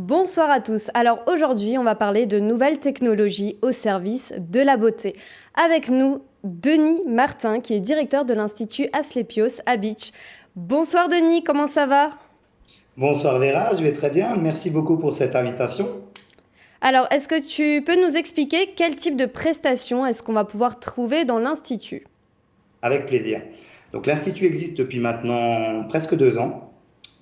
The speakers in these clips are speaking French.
Bonsoir à tous. Alors aujourd'hui, on va parler de nouvelles technologies au service de la beauté. Avec nous, Denis Martin, qui est directeur de l'Institut Asclepios à Beach. Bonsoir Denis, comment ça va? Bonsoir Vera, je vais très bien. Merci beaucoup pour cette invitation. Alors, est-ce que tu peux nous expliquer quel type de prestations est-ce qu'on va pouvoir trouver dans l'Institut? Avec plaisir. Donc l'Institut existe depuis maintenant presque 2 ans.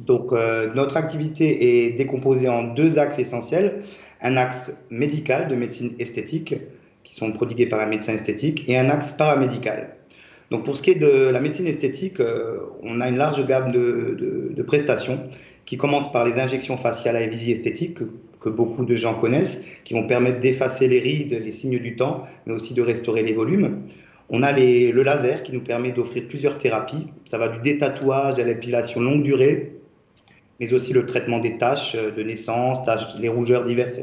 Donc notre activité est décomposée en deux axes essentiels. Un axe médical de médecine esthétique, qui sont prodigués par un médecin esthétique, et un axe paramédical. Donc pour ce qui est de la médecine esthétique, on a une large gamme de prestations qui commencent par les injections faciales à effigie esthétique que beaucoup de gens connaissent, qui vont permettre d'effacer les rides, les signes du temps, mais aussi de restaurer les volumes. On a le laser qui nous permet d'offrir plusieurs thérapies. Ça va du détatouage à l'épilation longue durée, mais aussi le traitement des taches de naissance, taches, les rougeurs diverses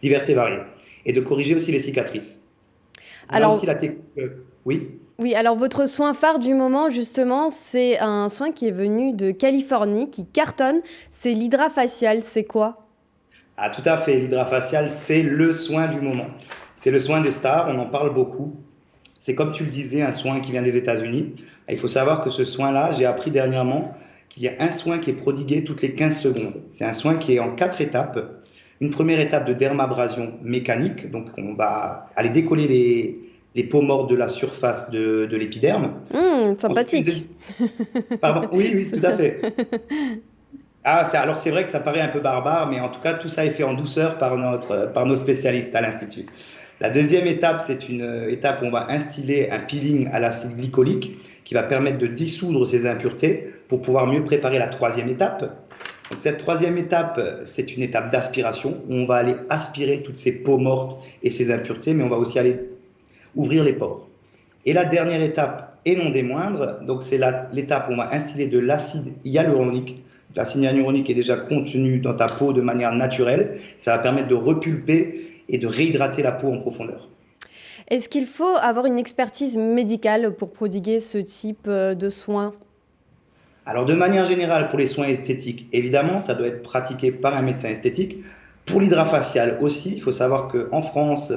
et variées, et de corriger aussi les cicatrices. On a Alors, aussi la technique. Oui. oui, alors votre soin phare du moment, justement, c'est un soin qui est venu de Californie, qui cartonne, c'est l'hydrafacial. C'est quoi? Ah, tout à fait. L'hydrafacial, c'est le soin du moment. C'est le soin des stars, on en parle beaucoup. C'est comme tu le disais, un soin qui vient des États-Unis. Il faut savoir que ce soin-là, j'ai appris dernièrement qu'il y a un soin qui est prodigué toutes les 15 secondes. C'est un soin qui est en 4 étapes. Une première étape de dermabrasion mécanique, donc on va aller décoller les peaux mortes de la surface de l'épiderme. Ensuite, Sympathique. pardon, oui, oui, tout à fait. Ah, alors c'est vrai que ça paraît un peu barbare, mais en tout cas, tout ça est fait en douceur par nos spécialistes à l'Institut. La deuxième étape, c'est une étape où on va instiller un peeling à l'acide glycolique qui va permettre de dissoudre ces impuretés pour pouvoir mieux préparer la troisième étape. Donc cette troisième étape, c'est une étape d'aspiration où on va aller aspirer toutes ces peaux mortes et ces impuretés, mais on va aussi aller ouvrir les pores. Et la dernière étape, et non des moindres, donc c'est l'étape où on va instiller de l'acide hyaluronique. L'acide hyaluronique est déjà contenu dans ta peau de manière naturelle. Ça va permettre de repulper et de réhydrater la peau en profondeur. Est-ce qu'il faut avoir une expertise médicale pour prodiguer ce type de soins? Alors de manière générale, pour les soins esthétiques, évidemment, ça doit être pratiqué par un médecin esthétique. Pour l'hydrafacial aussi, il faut savoir qu'en France,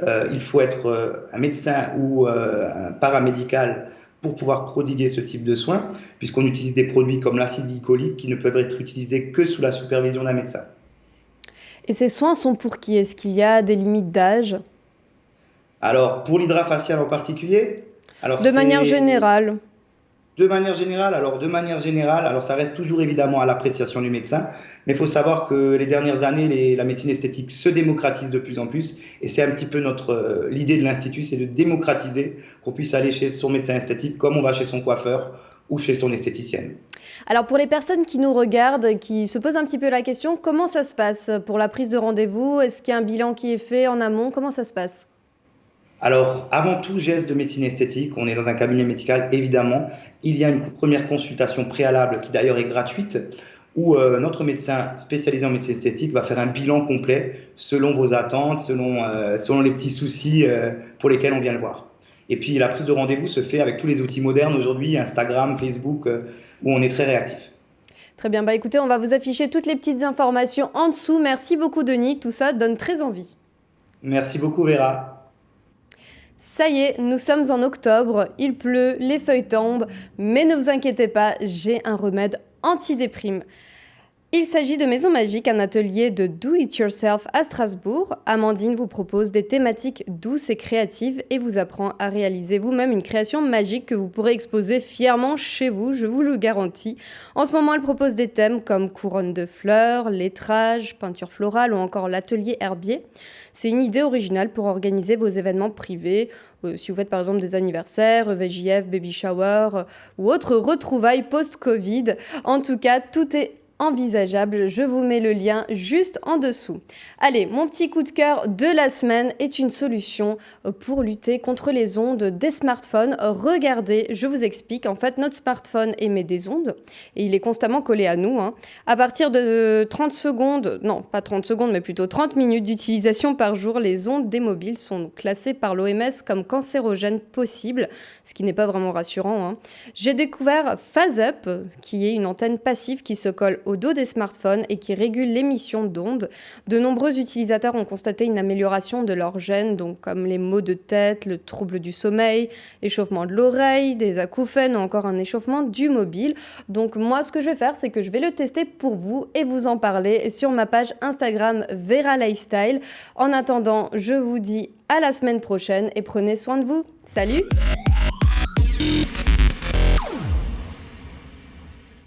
il faut être un médecin ou un paramédical pour pouvoir prodiguer ce type de soins, puisqu'on utilise des produits comme l'acide glycolique qui ne peuvent être utilisés que sous la supervision d'un médecin. Et ces soins sont pour qui? Est-ce qu'il y a des limites d'âge? Alors pour l'hydrafacial en particulier, alors De manière c'est générale. de manière générale, alors ça reste toujours évidemment à l'appréciation du médecin, mais il faut savoir que les dernières années, la médecine esthétique se démocratise de plus en plus, et c'est un petit peu l'idée de l'Institut, c'est de démocratiser, qu'on puisse aller chez son médecin esthétique comme on va chez son coiffeur ou chez son esthéticienne. Alors pour les personnes qui nous regardent, qui se posent un petit peu la question, comment ça se passe pour la prise de rendez-vous? Est-ce qu'il y a un bilan qui est fait en amont? Comment ça se passe? Alors, avant tout geste de médecine esthétique, on est dans un cabinet médical, évidemment. Il y a une première consultation préalable qui d'ailleurs est gratuite, où notre médecin spécialisé en médecine esthétique va faire un bilan complet selon vos attentes, selon les petits soucis pour lesquels on vient le voir. Et puis la prise de rendez-vous se fait avec tous les outils modernes aujourd'hui, Instagram, Facebook, où on est très réactif. Très bien, bah écoutez, on va vous afficher toutes les petites informations en dessous. Merci beaucoup Denis, tout ça donne très envie. Merci beaucoup Vera. Ça y est, nous sommes en octobre, il pleut, les feuilles tombent, mais ne vous inquiétez pas, j'ai un remède anti-déprime. Il s'agit de Maison Magique, un atelier de do-it-yourself à Strasbourg. Amandine vous propose des thématiques douces et créatives et vous apprend à réaliser vous-même une création magique que vous pourrez exposer fièrement chez vous, je vous le garantis. En ce moment, elle propose des thèmes comme couronne de fleurs, lettrage, peinture florale ou encore l'atelier herbier. C'est une idée originale pour organiser vos événements privés, si vous faites par exemple des anniversaires, VJF, baby shower ou autres retrouvailles post-Covid. En tout cas, tout est envisageable. Je vous mets le lien juste en dessous. Allez, mon petit coup de cœur de la semaine est une solution pour lutter contre les ondes des smartphones. Regardez, je vous explique. En fait, notre smartphone émet des ondes et il est constamment collé à nous. À partir de 30 secondes, non, pas 30 secondes, mais plutôt 30 minutes d'utilisation par jour, les ondes des mobiles sont classées par l'OMS comme cancérogènes possibles, ce qui n'est pas vraiment rassurant. J'ai découvert PhaseUp, qui est une antenne passive qui se colle au dos des smartphones et qui régule l'émission d'ondes. De nombreux utilisateurs ont constaté une amélioration de leurs gènes, donc comme les maux de tête, le trouble du sommeil, échauffement de l'oreille, des acouphènes ou encore un échauffement du mobile. Donc moi, ce que je vais faire, c'est que je vais le tester pour vous et vous en parler sur ma page Instagram Vera Lifestyle. En attendant, je vous dis à la semaine prochaine et prenez soin de vous. Salut!